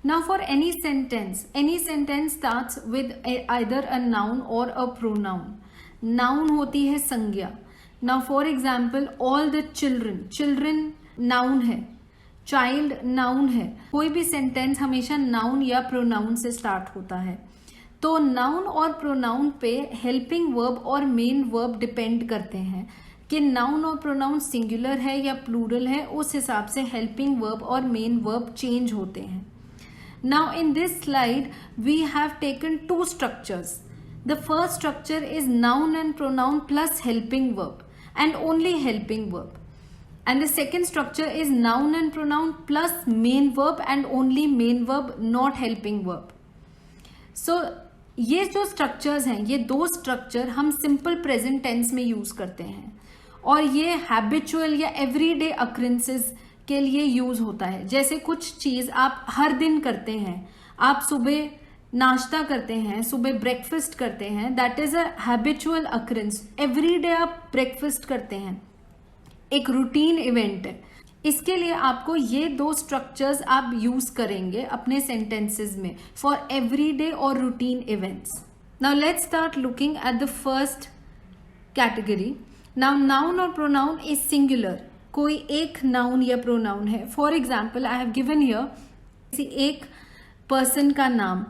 Now for any sentence starts with either a noun or a pronoun. Noun होती है संज्ञा. Now for example, all the children noun है, child noun है. कोई भी sentence हमेशा नाउन या प्रोनाउन से स्टार्ट होता है. तो नाउन और प्रोनाउन पे हेल्पिंग वर्ब और मेन वर्ब डिपेंड करते हैं कि नाउन और प्रोनाउन सिंगुलर है या प्लूरल है. उस हिसाब से हेल्पिंग वर्ब और मेन वर्ब चेंज होते हैं. Now in this slide we have taken two structures. The first structure is noun and pronoun plus helping verb and only helping verb. And the second structure is noun and pronoun plus main verb and only main verb, not helping verb. So ये जो structures हैं, ये दो structure हम simple present tense में use करते हैं और ये habitual या everyday occurrences के लिए यूज होता है. जैसे कुछ चीज आप हर दिन करते हैं, आप सुबह नाश्ता करते हैं, सुबह ब्रेकफास्ट करते हैं, that is a habitual occurrence. Every day आप ब्रेकफास्ट करते हैं, एक रूटीन इवेंट है. इसके लिए आपको ये दो स्ट्रक्चर्स आप यूज करेंगे अपने सेंटेंसेस में फॉर एवरी डे और routine events. Now let's start looking at the first category. Now noun और प्रोनाउन इज सिंगुलर. कोई एक नाउन या प्रोनाउन है. For example I have given here एक पर्सन का नाम,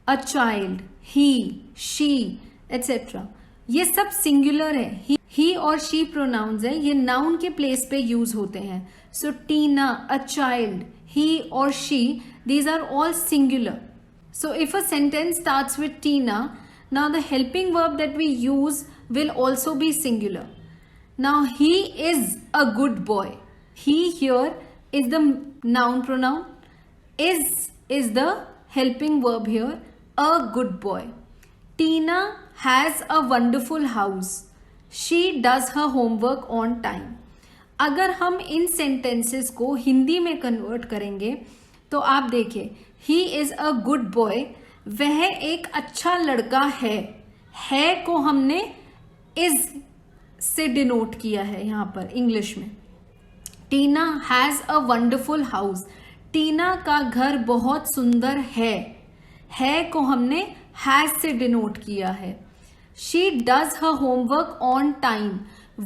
अ चाइल्ड, ही, शी एटसेट्रा. ये सब सिंगुलर है. ही और शी प्रोनाउंस है, ये नाउन के प्लेस पे यूज होते हैं. सो टीना, अ चाइल्ड, ही और she, these are all singular. So if a sentence starts with Tina, now the helping verb that we use will also be singular. Now he is a good boy. He here is the noun pronoun. Is the helping verb here. A good boy. Tina has a wonderful house. She does her homework on time. अगर हम इन sentences को हिंदी में convert करेंगे तो आप देखिए, he is a good boy. वह एक अच्छा लड़का है को हमने is से डिनोट किया है यहां पर इंग्लिश में. टीना हैज अ वंडरफुल हाउस. टीना का घर बहुत सुंदर है को हमने हैज से डिनोट किया है. She does her homework on time.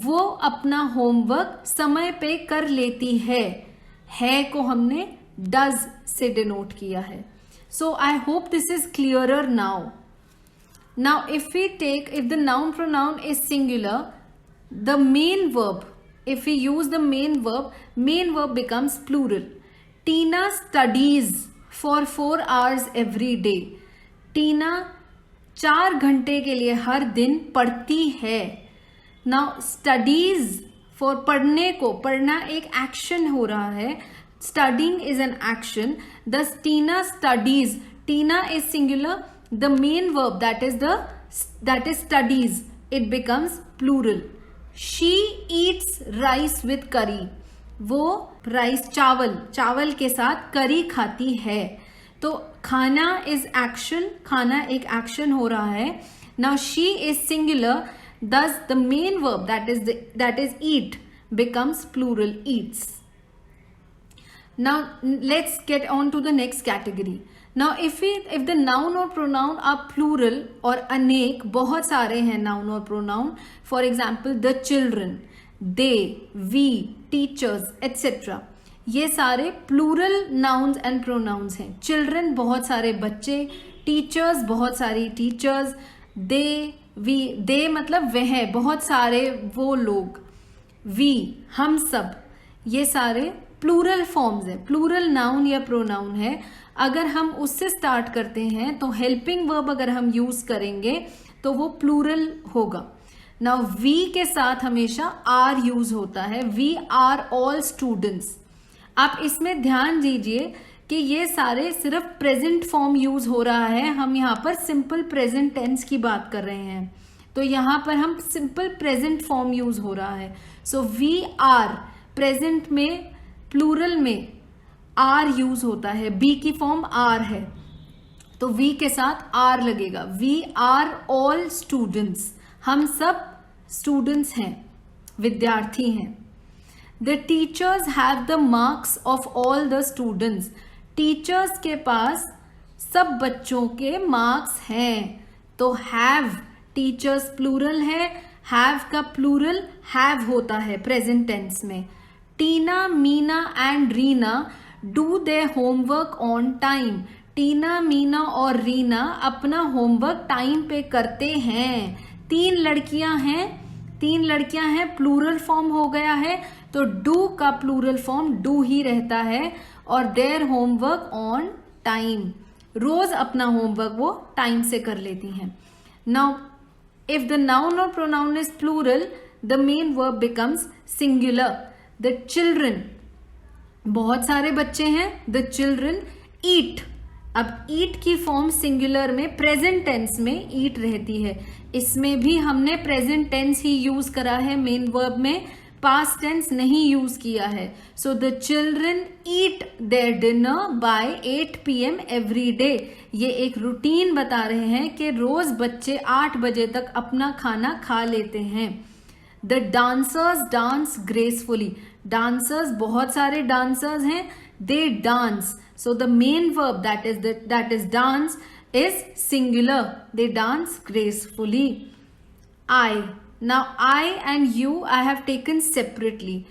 वो अपना होमवर्क समय पे कर लेती है को हमने डज से डिनोट किया है. So I hope this is clearer now. Now if the noun pronoun is singular, the main verb, if we use the main verb becomes plural. Tina studies for 4 hours every day. टीना 4 घंटे के लिए हर दिन पढ़ती है. Now studies for पढ़ना एक action हो रहा है. Studying is an action. Thus Tina studies. Tina is singular. The main verb that is studies, it becomes plural. She eats rice with curry. वो राइस चावल के साथ करी खाती है. तो खाना इज एक्शन, खाना एक एक्शन हो रहा है. Now she is singular, thus the main verb that is eat becomes plural, eats. Now let's get on to the next category. Now if the noun or pronoun are plural और अनेक, बहुत सारे हैं noun और pronoun. For example the children, they, we, teachers etcetera, ये सारे plural nouns and pronouns हैं. Children बहुत सारे बच्चे, टीचर्स बहुत सारी टीचर्स, दे मतलब वह बहुत सारे वो लोग, वी हम सब, ये सारे प्लूरल फॉर्म्स है. प्लूरल नाउन या प्रोनाउन है. अगर हम उससे स्टार्ट करते हैं तो हेल्पिंग वर्ब अगर हम यूज करेंगे तो वो प्लूरल होगा. नाउ वी के साथ हमेशा आर यूज होता है. We are all students. आप इसमें ध्यान दीजिए कि ये सारे सिर्फ प्रेजेंट फॉर्म यूज हो रहा है. हम यहाँ पर सिंपल प्रेजेंट टेंस की बात कर रहे हैं तो यहाँ पर हम सिंपल प्रेजेंट फॉर्म यूज हो रहा है. सो वी आर प्रेजेंट में प्लूरल में आर यूज होता है. बी की फॉर्म आर है तो वी के साथ आर लगेगा. We are all students. हम सब स्टूडेंट्स हैं, विद्यार्थी हैं. The teachers have the marks of all the students. Teachers के पास सब बच्चों के मार्क्स हैं। तो हैव, टीचर्स प्लूरल है, हैव का प्लूरल हैव होता है प्रेजेंट टेंस में। Tina, Meena and Reena do their homework on time. Tina, Meena और रीना अपना होमवर्क टाइम पे करते हैं। तीन लड़कियां हैं, प्लूरल फॉर्म हो गया है, तो डू का प्लूरल फॉर्म डू ही रहता है, और देयर होमवर्क ऑन टाइम, रोज अपना होमवर्क वो टाइम से कर लेती हैं। नाउ इफ द नाउन और pronoun is plural, the main verb becomes singular. The children, बहुत सारे बच्चे हैं, द चिल्ड्रन ईट। अब ईट की फॉर्म सिंगुलर में प्रेजेंट टेंस में ईट रहती है। इसमें भी हमने प्रेजेंट टेंस ही यूज करा है, मेन वर्ब में पास्ट टेंस नहीं यूज किया है। So the children eat their dinner by 8 PM every day. ये एक रूटीन बता रहे हैं कि रोज बच्चे 8 बजे तक अपना खाना खा लेते हैं। The dancers dance gracefully. Dancers, बहुत सारे डांसर्स हैं, they dance. So the main verb that is dance is singular. They dance gracefully. I. Now I and you I have taken separately.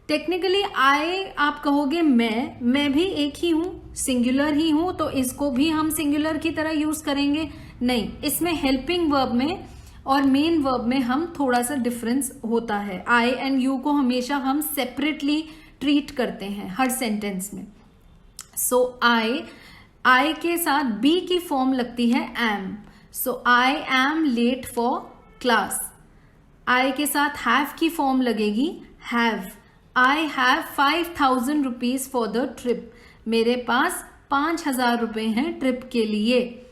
Technically I आप कहोगे मैं भी एक ही हूं, singular ही हूं, तो इसको भी हम सिंगुलर की तरह यूज करेंगे? नहीं, इसमें हेल्पिंग वर्ब में और मेन वर्ब में हम थोड़ा सा डिफरेंस होता है। I and you को हमेशा हम सेपरेटली ट्रीट करते हैं हर सेंटेंस में। So I के साथ बी की फॉर्म लगती है am. So I am late for class. I के साथ हैव की फॉर्म लगेगी have. I have 5000 rupees for the trip. मेरे पास 5000 रुपए हैं ट्रिप के लिए।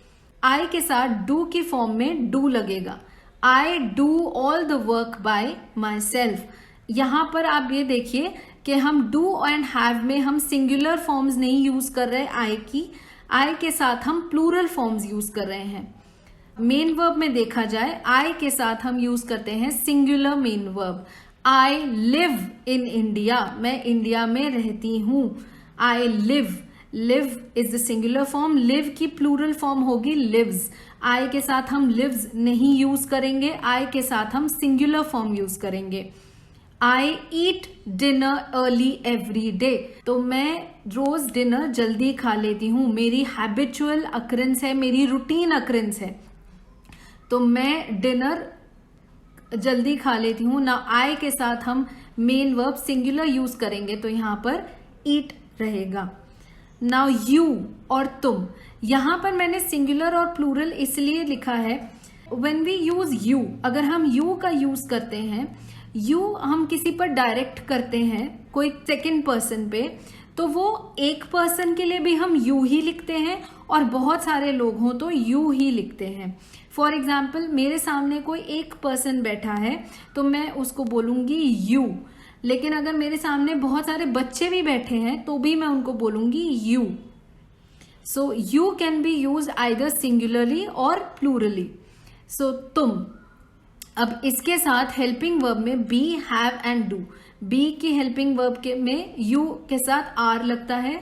आई के साथ डू की फॉर्म में डू लगेगा। I do all the work by my self. यहां पर आप ये देखिए कि हम डू एंड हैव में हम सिंगुलर फॉर्म्स नहीं यूज कर रहे आई की, आई के साथ हम प्लूरल फॉर्म्स यूज कर रहे हैं। मेन वर्ब में देखा जाए आई के साथ हम यूज करते हैं singular main verb. I live in India. मैं इंडिया में रहती हूं। I live, live is the singular form, live की प्लूरल फॉर्म होगी लिव्स। आई के साथ हम लिव्स नहीं यूज करेंगे, आई के साथ हम सिंगुलर फॉर्म यूज करेंगे। आई ईट डिनर अर्ली एवरी डे। तो मैं रोज डिनर जल्दी खा लेती हूं, मेरी हैबिचुअल अकरेंस है, मेरी रूटीन अकरेंस है, तो मैं डिनर जल्दी खा लेती हूं ना। आई के साथ हम मेन वर्ब सिंगुलर यूज करेंगे, तो यहां पर ईट रहेगा। नाउ यू और तुम, यहां पर मैंने सिंगुलर और प्लूरल इसलिए लिखा है, व्हेन वी यूज यू, अगर हम यू का यूज करते हैं, यू हम किसी पर डायरेक्ट करते हैं कोई सेकंड पर्सन पे, तो वो एक पर्सन के लिए भी हम यू ही लिखते हैं और बहुत सारे लोग हों तो यू ही लिखते हैं। फॉर एग्जाम्पल, मेरे सामने कोई एक पर्सन बैठा है तो मैं उसको बोलूंगी यू, लेकिन अगर मेरे सामने बहुत सारे बच्चे भी बैठे हैं तो भी मैं उनको बोलूंगी you. So you can be use either singularly और प्लूरली। सो तुम, अब इसके साथ हेल्पिंग वर्ब में be, have and do. Be की हेल्पिंग वर्ब के में यू के साथ आर लगता है,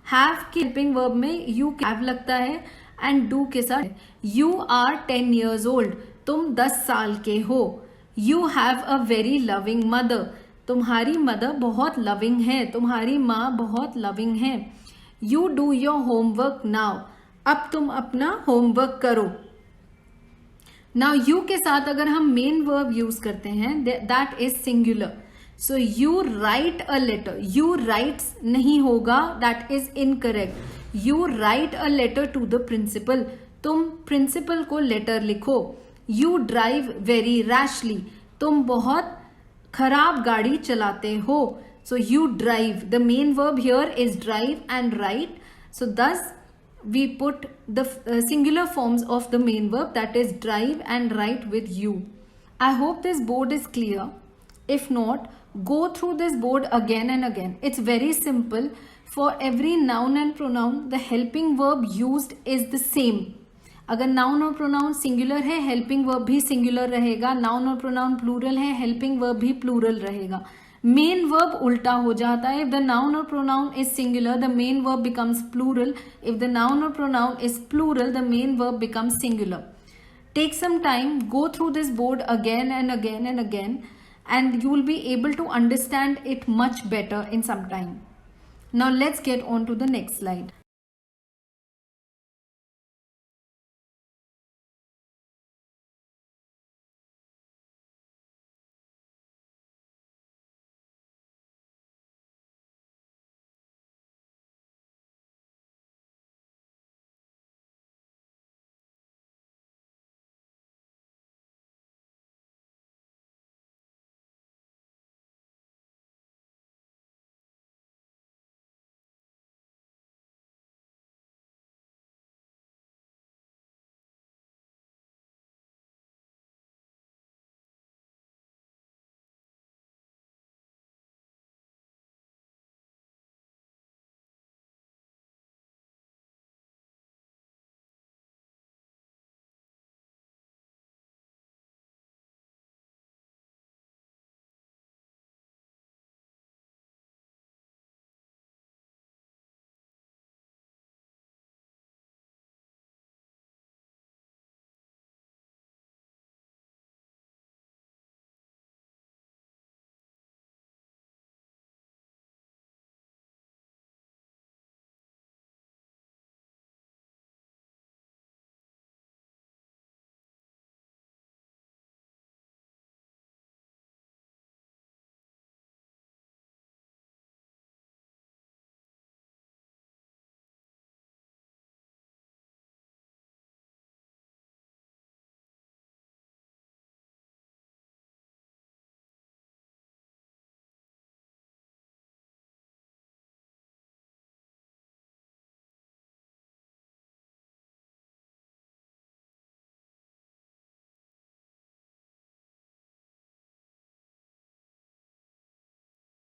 हैव की हेल्पिंग वर्ब में यू हैव लगता है, एंड डू के साथ यू आर 10 years old। तुम 10 साल के हो। You have a very loving mother. तुम्हारी मदर बहुत लविंग है, तुम्हारी माँ बहुत लविंग है। You do your homework now. अब तुम अपना होमवर्क करो। नाउ यू के साथ अगर हम मेन वर्ब यूज करते हैं, that is singular. So you write a letter. You writes नहीं होगा, that is incorrect. You write a letter to the principal. तुम प्रिंसिपल को लेटर लिखो। You drive very rashly. तुम बहुत खराब गाड़ी चलाते हो। So you drive, the main verb here is drive and write. So thus we put the singular forms of the main verb, that is drive and write with you. I hope this board is clear. If not, go through this board again and again. It's very simple. For every noun and pronoun, the helping verb used is the same. अगर noun और pronoun singular है, helping verb भी singular रहेगा। noun और pronoun plural है, helping verb भी plural रहेगा। Main verb उल्टा हो जाता है. इफ द नाउन और pronoun is singular the main verb becomes plural. If the noun और pronoun is plural the main verb becomes singular. Take some time, go through this board again and again and again, and you will be able to understand it much better in some time. Now let's get on to the next slide.